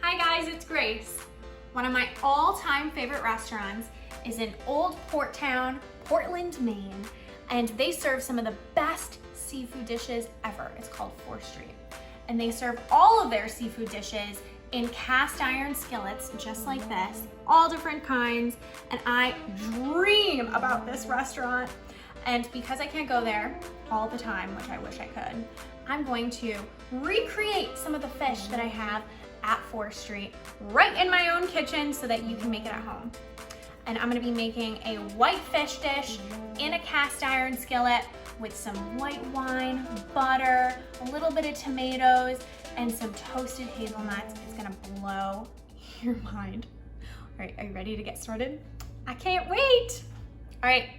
Hi guys, it's Grace. One of my all-time favorite restaurants is in Old Port Town, Portland, Maine, and they serve some of the best seafood dishes ever. It's called 4th Street. And they serve all of their seafood dishes in cast iron skillets, just like this, all different kinds. And I dream about this restaurant. And because I can't go there all the time, which I wish I could, I'm going to recreate some of the fish that I have at 4th Street right in my own kitchen so that you can make it at home. And I'm gonna be making a white fish dish in a cast iron skillet with some white wine, butter, a little bit of tomatoes, and some toasted hazelnuts. It's gonna blow your mind. All right, are you ready to get started? I can't wait. All right,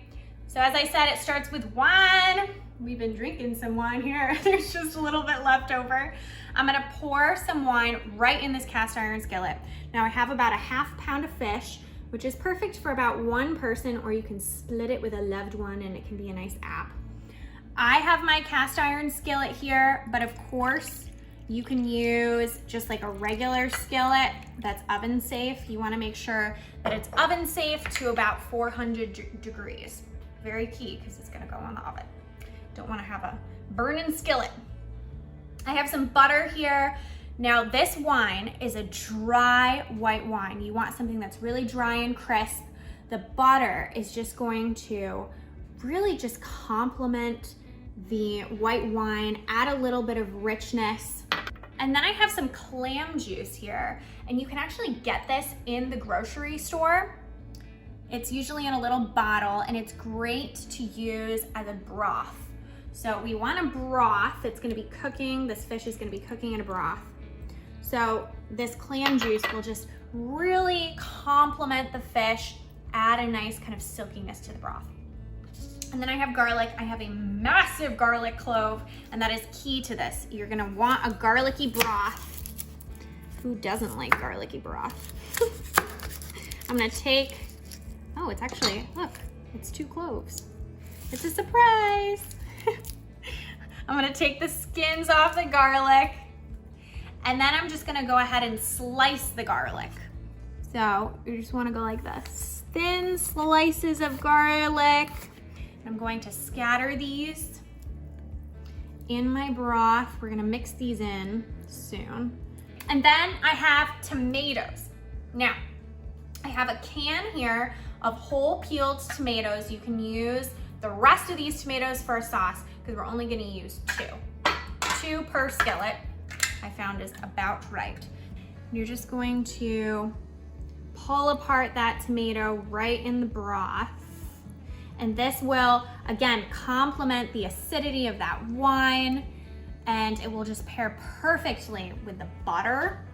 so as I said, it starts with wine. We've been drinking some wine here. There's just a little bit left over. I'm gonna pour some wine right in this cast iron skillet. Now I have about a ½ pound of fish, which is perfect for about one person, or you can split it with a loved one and it can be a nice app. I have my cast iron skillet here, but of course you can use just like a regular skillet that's oven safe. You wanna make sure that it's oven safe to about 400 degrees. Very key, because it's gonna go on the oven. Don't wanna have a burning skillet. I have some butter here. Now this wine is a dry white wine. You want something that's really dry and crisp. The butter is just going to really just complement the white wine, add a little bit of richness. And then I have some clam juice here, and you can actually get this in the grocery store. It's usually in a little bottle, and it's great to use as a broth. So we want a broth that's gonna be cooking, this fish is gonna be cooking in a broth. So this clam juice will just really complement the fish, add a nice kind of silkiness to the broth. And then I have garlic. I have a massive garlic clove, and that is key to this. You're gonna want a garlicky broth. Who doesn't like garlicky broth? I'm gonna take, oh, it's actually, look, it's 2 cloves. It's a surprise. I'm gonna take the skins off the garlic, and then I'm just gonna go ahead and slice the garlic. So you just wanna go like this. Thin slices of garlic. I'm going to scatter these in my broth. We're gonna mix these in soon. And then I have tomatoes. Now, I have a can here of whole peeled tomatoes. You can use the rest of these tomatoes for a sauce, because we're only gonna use 2. 2 per skillet, I found is about right. You're just going to pull apart that tomato right in the broth. And this will, again, complement the acidity of that wine, and it will just pair perfectly with the butter.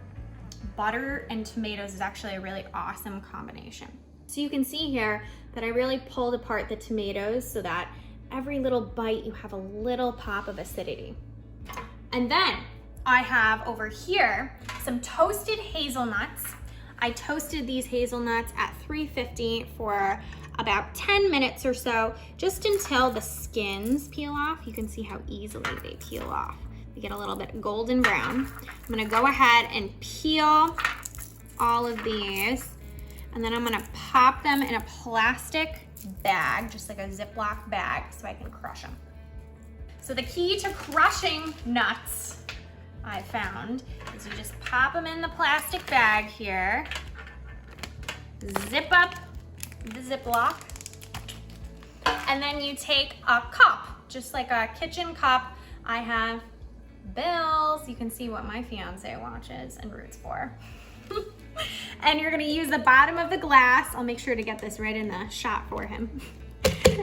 Butter and tomatoes is actually a really awesome combination. So you can see here that I really pulled apart the tomatoes so that every little bite you have a little pop of acidity. And then I have over here some toasted hazelnuts. I toasted these hazelnuts at 350 for about 10 minutes or so, just until the skins peel off. You can see how easily they peel off. They get a little bit golden brown. I'm gonna go ahead and peel all of these, and then I'm gonna pop them in a plastic bag, just like a Ziploc bag, so I can crush them. So the key to crushing nuts, I found, is you just pop them in the plastic bag here, zip up the Ziploc, and then you take a cup, just like a kitchen cup. I have Bill's. You can see what my fiance watches and roots for. And you're gonna use the bottom of the glass. I'll make sure to get this right in the shot for him.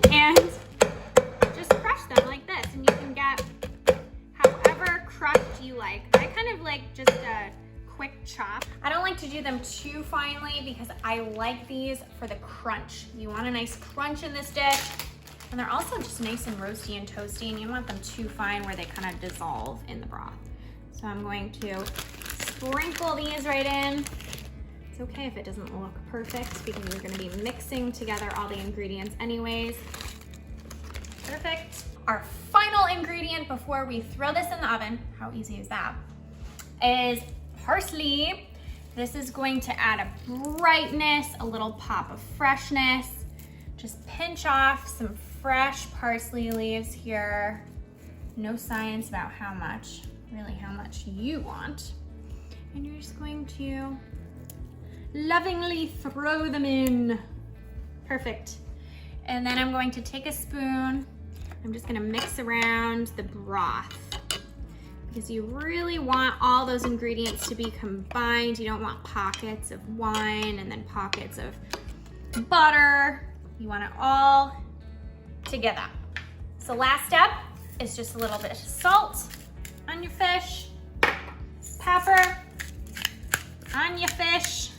And just crush them like this, and you can get however crushed you like. I kind of like just a quick chop. I don't like to do them too finely because I like these for the crunch. You want a nice crunch in this dish, and they're also just nice and roasty and toasty, and you don't want them too fine where they kind of dissolve in the broth. So I'm going to sprinkle these right in. It's okay if it doesn't look perfect because we're gonna be mixing together all the ingredients anyways. Perfect. Our final ingredient before we throw this in the oven, how easy is that, is parsley. This is going to add a brightness, a little pop of freshness. Just pinch off some fresh parsley leaves here. No science about how much, really how much you want. And you're just going to lovingly throw them in. Perfect. And then I'm going to take a spoon. I'm just gonna mix around the broth because you really want all those ingredients to be combined. You don't want pockets of wine and then pockets of butter. You want it all together. So last step is just a little bit of salt on your fish, pepper on your fish,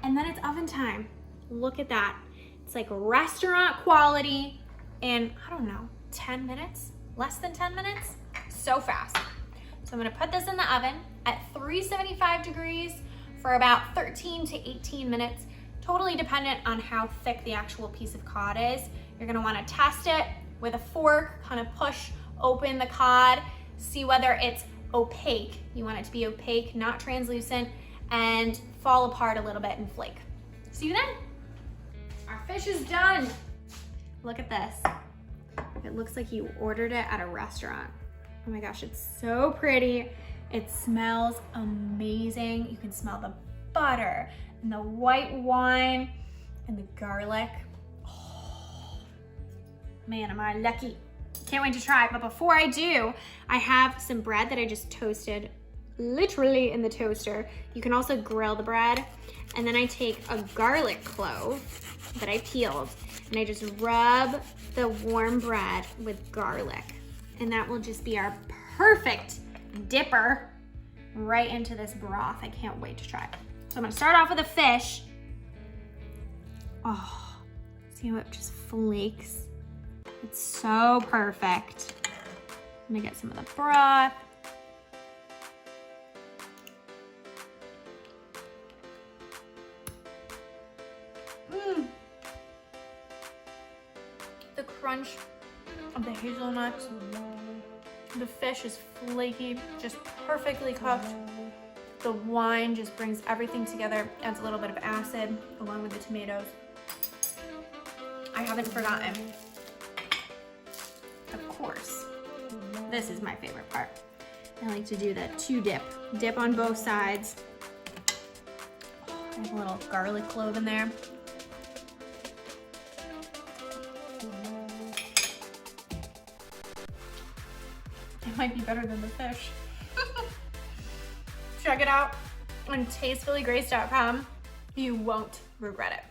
and then it's oven time. Look at that. It's like restaurant quality in, I don't know, 10 minutes, less than 10 minutes, so fast. So I'm gonna put this in the oven at 375 degrees for about 13 to 18 minutes, totally dependent on how thick the actual piece of cod is. You're gonna wanna test it with a fork, kind of push open the cod, see whether it's opaque. You want it to be opaque, not translucent, and fall apart a little bit and flake. See you then. Our fish is done. Look at this. It looks like you ordered it at a restaurant. Oh my gosh, it's so pretty. It smells amazing. You can smell the butter and the white wine and the garlic. Oh, man, am I lucky. Can't wait to try, but before I do, I have some bread that I just toasted literally in the toaster. You can also grill the bread. And then I take a garlic clove that I peeled and I just rub the warm bread with garlic. And that will just be our perfect dipper right into this broth. I can't wait to try it. So I'm gonna start off with the fish. Oh, see how it just flakes? It's so perfect. I'm gonna get some of the broth. The crunch of the hazelnuts. The fish is flaky, just perfectly cooked. The wine just brings everything together, adds a little bit of acid along with the tomatoes. I haven't forgotten. Of course, this is my favorite part. I like to do the two dip. Dip on both sides. Oh, I have a little garlic clove in there. It might be better than the fish. Check it out on tastefullygrace.com. You won't regret it.